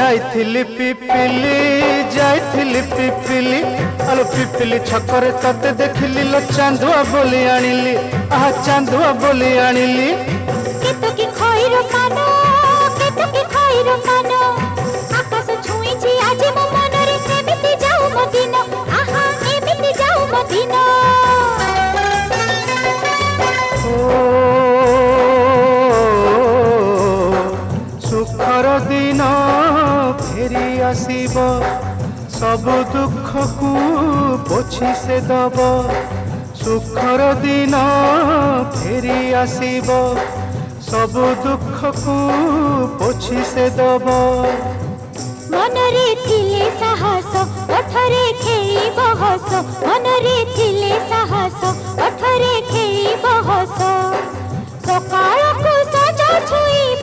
जाइथिली पिपिली जाइथिली पिपिली आलो पिपिली छकरे तते देखिली लो चांदुआ बोली आनिली आहा चांदुआ बोली आनिली केतो की खइरो कानो केतो की खइरो कानो आकाश छुईची आज मो मनरे एमिति जाऊ मो दिन आहा एमिति जाऊ मो दिन सुखर दिन फेरी आसीब सब दुख को पोछि से दब सुखर दिन फेरी आसीब सब दुख को पोछि से दब मनरे थिले साहस ओठरे खेई बहस मनरे थिले साहस ओठरे खेई बहस सकाळ को